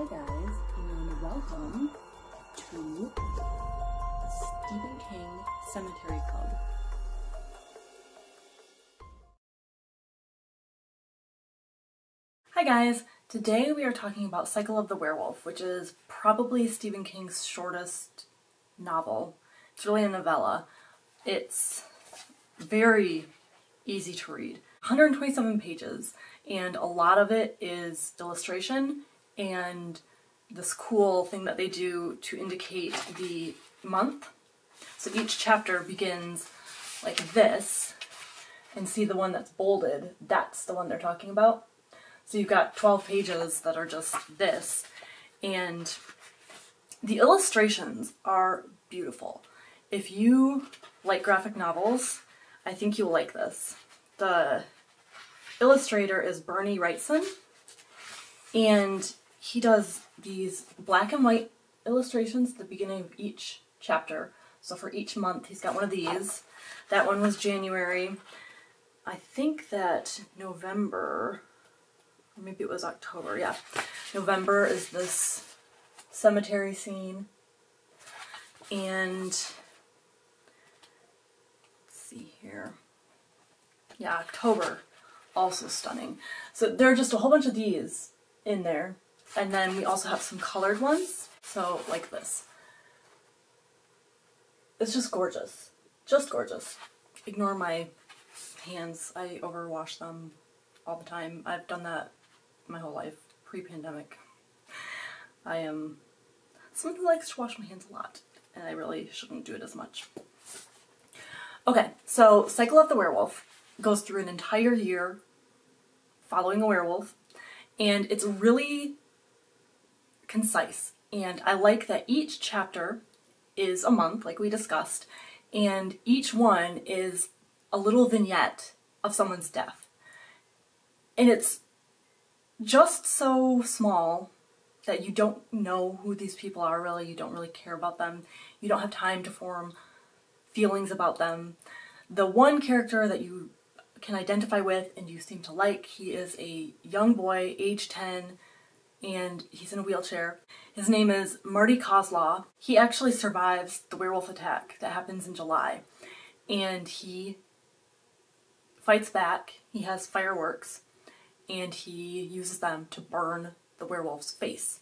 Hi guys, and welcome to the Stephen King Sematary Club. Hi guys, today we are talking about Cycle of the Werewolf, which is probably Stephen King's shortest novel. It's really a novella. It's very easy to read. 127 pages, and a lot of it is illustration and this cool thing that they do to indicate the month. So each chapter begins like this, and see the one that's bolded, that's the one they're talking about. So you've got 12 pages that are just this, and the illustrations are beautiful. If you like graphic novels, I think you'll like this. The illustrator is Bernie Wrightson, and he does these black and white illustrations at the beginning of each chapter. So for each month he's got one of these. That one was January. I think that November, or maybe it was October, yeah. November is this cemetery scene. And let's see here. Yeah, October, also stunning. So there are just a whole bunch of these in there. And then we also have some colored ones. So like this. It's just gorgeous. Just gorgeous. Ignore my hands. I overwash them all the time. I've done that my whole life, pre-pandemic. I am someone who likes to wash my hands a lot, and I really shouldn't do it as much. Okay, so Cycle of the Werewolf goes through an entire year following a werewolf, and it's really concise. And I like that each chapter is a month, like we discussed, and each one is a little vignette of someone's death. And it's just so small that you don't know who these people are really, you don't really care about them, you don't have time to form feelings about them. The one character that you can identify with and you seem to like, he is a young boy, age 10, and he's in a wheelchair. His name is Marty Kozlaw. He actually survives the werewolf attack that happens in July, and he fights back. He has fireworks, and he uses them to burn the werewolf's face,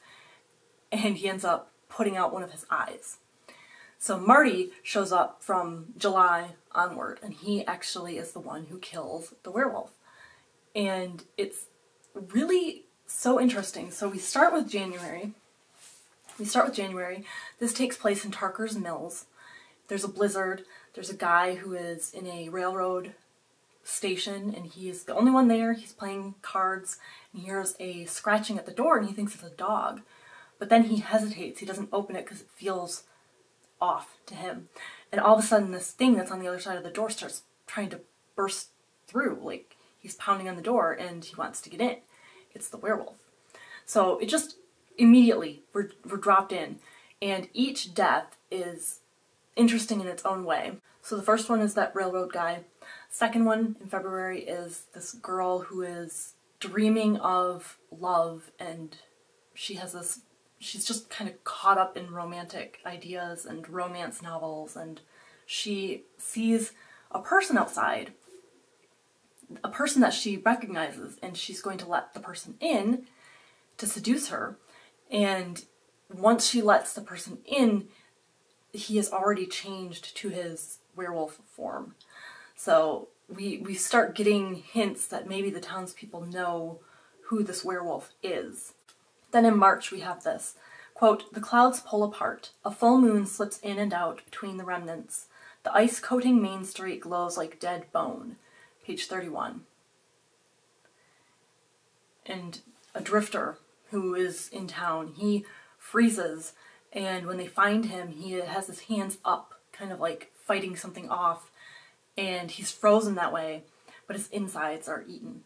and he ends up putting out one of his eyes. So Marty shows up from July onward, and he actually is the one who kills the werewolf. And it's really so interesting. So we start with January. This takes place in Tarker's Mills. There's a blizzard. There's a guy who is in a railroad station, and he's the only one there. He's playing cards, and he hears a scratching at the door, and he thinks it's a dog. But then he hesitates. He doesn't open it because it feels off to him. And all of a sudden this thing that's on the other side of the door starts trying to burst through. Like, he's pounding on the door and he wants to get in. It's the werewolf. So it just immediately we're dropped in, and each death is interesting in its own way. So the first one is that railroad guy. Second one in February is this girl who is dreaming of love, and she's just kind of caught up in romantic ideas and romance novels, and she sees a person outside, a person that she recognizes, and she's going to let the person in to seduce her. And once she lets the person in, he has already changed to his werewolf form. So we start getting hints that maybe the townspeople know who this werewolf is. Then in March we have this, quote, "The clouds pull apart. A full moon slips in and out between the remnants. The ice-coating Main Street glows like dead bone." Page 31. And a drifter who is in town, he freezes, and when they find him, he has his hands up, kind of like fighting something off, and he's frozen that way, but his insides are eaten.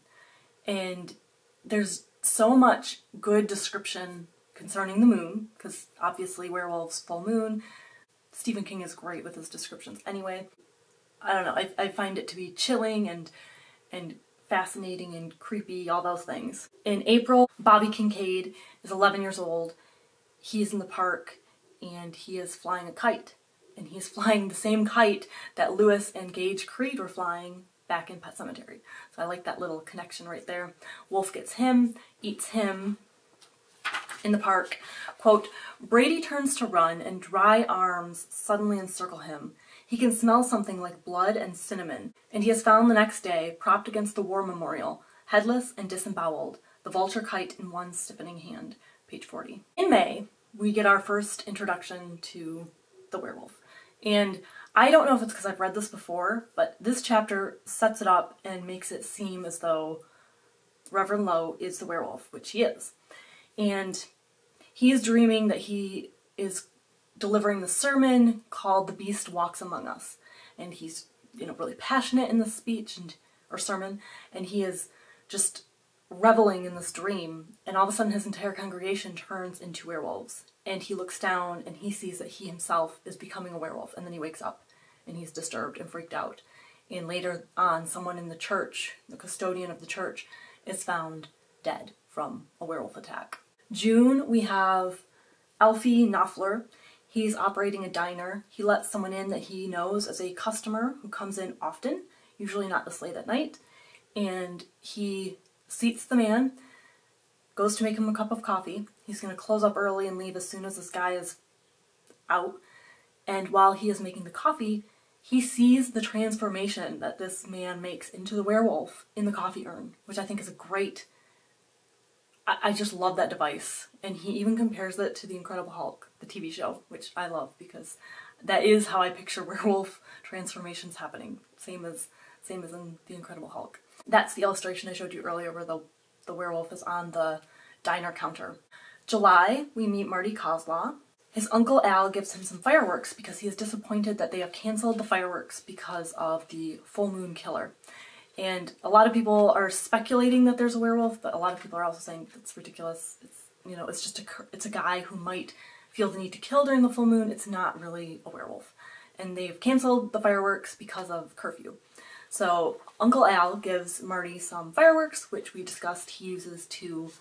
And there's so much good description concerning the moon, because obviously werewolves, full moon. Stephen King is great with his descriptions anyway. I don't know, I find it to be chilling and fascinating and creepy, all those things. In April, Bobby Kincaid is 11 years old. He's in the park and he is flying a kite. And he's flying the same kite that Lewis and Gage Creed were flying back in Pet Sematary. So I like that little connection right there. Wolf gets him, eats him in the park. Quote, Brady turns to run and dry arms suddenly encircle him. He can smell something like blood and cinnamon, and he is found the next day propped against the war memorial, headless and disemboweled, the vulture kite in one stiffening hand. Page 40. In May, we get our first introduction to the werewolf. And I don't know if it's because I've read this before, but this chapter sets it up and makes it seem as though Reverend Lowe is the werewolf, which he is. And he is dreaming that he is delivering the sermon called The Beast Walks Among Us. And he's, really passionate in this speech or sermon, and he is just reveling in this dream, and all of a sudden his entire congregation turns into werewolves. And he looks down and he sees that he himself is becoming a werewolf, and then he wakes up and he's disturbed and freaked out. And later on, someone in the church, the custodian of the church, is found dead from a werewolf attack. June, we have Alfie Knopfler. He's operating a diner. He lets someone in that he knows as a customer who comes in often, usually not this late at night, and he seats the man, goes to make him a cup of coffee. He's going to close up early and leave as soon as this guy is out, and while he is making the coffee, he sees the transformation that this man makes into the werewolf in the coffee urn, which I think is a great... I just love that device. And he even compares it to The Incredible Hulk, the TV show, which I love because that is how I picture werewolf transformations happening. Same as in The Incredible Hulk. That's the illustration I showed you earlier where the werewolf is on the diner counter. July, we meet Marty Coslaw. His uncle Al gives him some fireworks because he is disappointed that they have canceled the fireworks because of the full moon killer. And a lot of people are speculating that there's a werewolf, but a lot of people are also saying it's ridiculous. It's just it's a guy who might feel the need to kill during the full moon. It's not really a werewolf. And they've canceled the fireworks because of curfew. So Uncle Al gives Marty some fireworks, which we discussed he uses to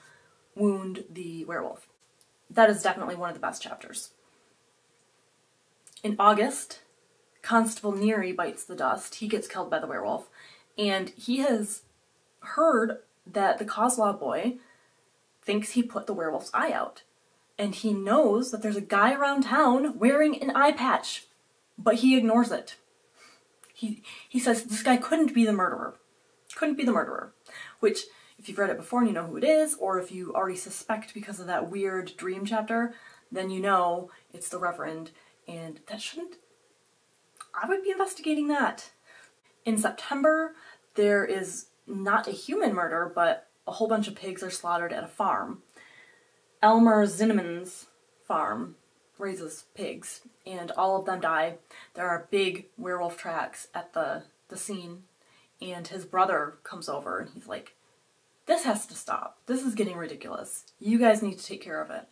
wound the werewolf. That is definitely one of the best chapters. In August, Constable Neary bites the dust. He gets killed by the werewolf. And he has heard that the Coslaw boy thinks he put the werewolf's eye out. And he knows that there's a guy around town wearing an eye patch, but he ignores it. He says this guy couldn't be the murderer. Couldn't be the murderer. Which, if you've read it before and you know who it is, or if you already suspect because of that weird dream chapter, then you know it's the Reverend, and that shouldn't... I would be investigating that. In September, there is not a human murder, but a whole bunch of pigs are slaughtered at a farm. Elmer Zinnemann's farm raises pigs, and all of them die. There are big werewolf tracks at the scene, and his brother comes over, and he's like, this has to stop. This is getting ridiculous. You guys need to take care of it.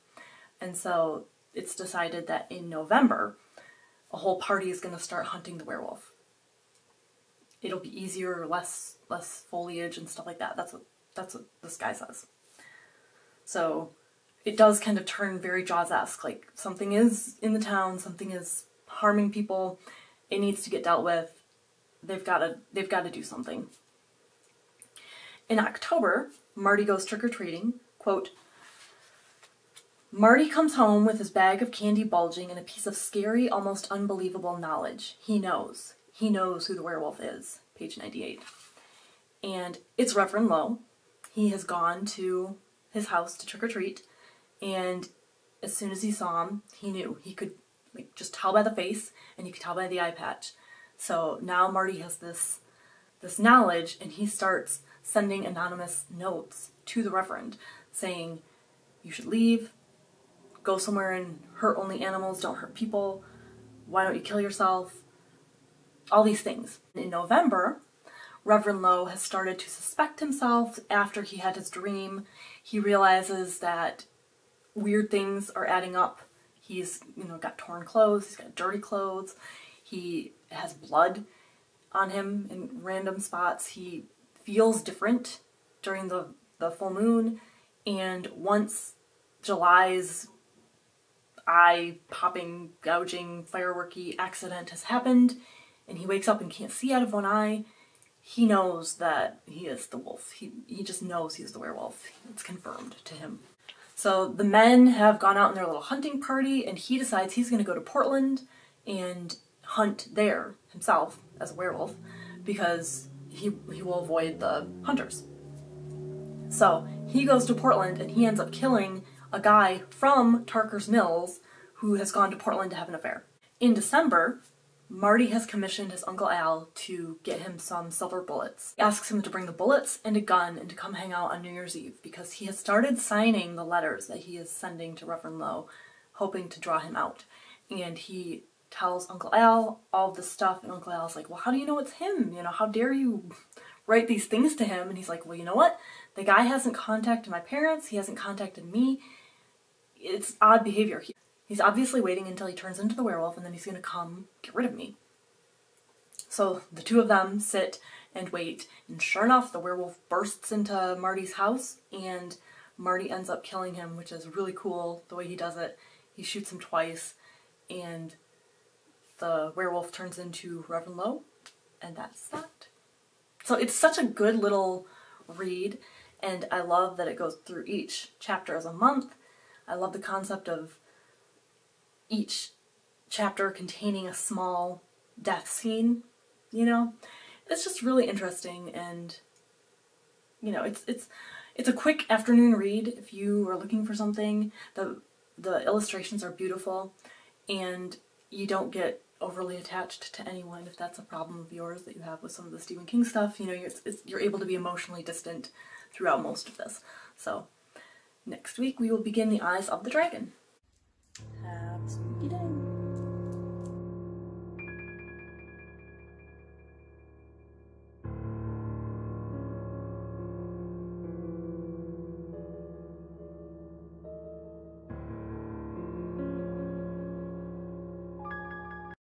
And so it's decided that in November, a whole party is going to start hunting the werewolf. It'll be easier, less foliage and stuff like that. That's what this guy says. So it does kind of turn very Jaws-esque. Like, something is in the town, something is harming people. It needs to get dealt with. They've got to do something. In October, Marty goes trick-or-treating. Quote, Marty comes home with his bag of candy bulging and a piece of scary, almost unbelievable knowledge. He knows. He knows who the werewolf is. Page 98. And it's Reverend Lowe. He has gone to his house to trick-or-treat, and as soon as he saw him, he knew. He could just tell by the face, and you could tell by the eye patch. So now Marty has this knowledge, and he starts sending anonymous notes to the Reverend saying, you should leave, go somewhere and hurt only animals, don't hurt people, why don't you kill yourself? All these things. In November, Reverend Lowe has started to suspect himself after he had his dream. He realizes that weird things are adding up. He's, got torn clothes, he's got dirty clothes, he has blood on him in random spots. He feels different during the full moon, and once July's eye-popping, gouging, fireworky accident has happened, and he wakes up and can't see out of one eye, he knows that he is the wolf. He just knows he's the werewolf. It's confirmed to him. So the men have gone out in their little hunting party, and he decides he's going to go to Portland and hunt there himself as a werewolf, because he will avoid the hunters. So he goes to Portland, and he ends up killing a guy from Tarker's Mills who has gone to Portland to have an affair. In December, Marty has commissioned his Uncle Al to get him some silver bullets. He asks him to bring the bullets and a gun and to come hang out on New Year's Eve, because he has started signing the letters that he is sending to Reverend Lowe, hoping to draw him out. And he tells Uncle Al all of this stuff, and Uncle Al's like, well, how do you know it's him? You know, how dare you write these things to him? And he's like, well, you know what? The guy hasn't contacted my parents, he hasn't contacted me. It's odd behavior. He's obviously waiting until he turns into the werewolf, and then he's going to come get rid of me. So the two of them sit and wait, and sure enough, the werewolf bursts into Marty's house, and Marty ends up killing him, which is really cool the way he does it. He shoots him twice, and the werewolf turns into Reverend Lowe, and that's that. So it's such a good little read, and I love that it goes through each chapter as a month. I love the concept of each chapter containing a small death scene, you know? It's just really interesting, and, you know, it's a quick afternoon read if you are looking for something. The illustrations are beautiful, and you don't get overly attached to anyone if that's a problem of yours that you have with some of the Stephen King stuff. You know, you're able to be emotionally distant throughout most of this. So next week we will begin The Eyes of the Dragon.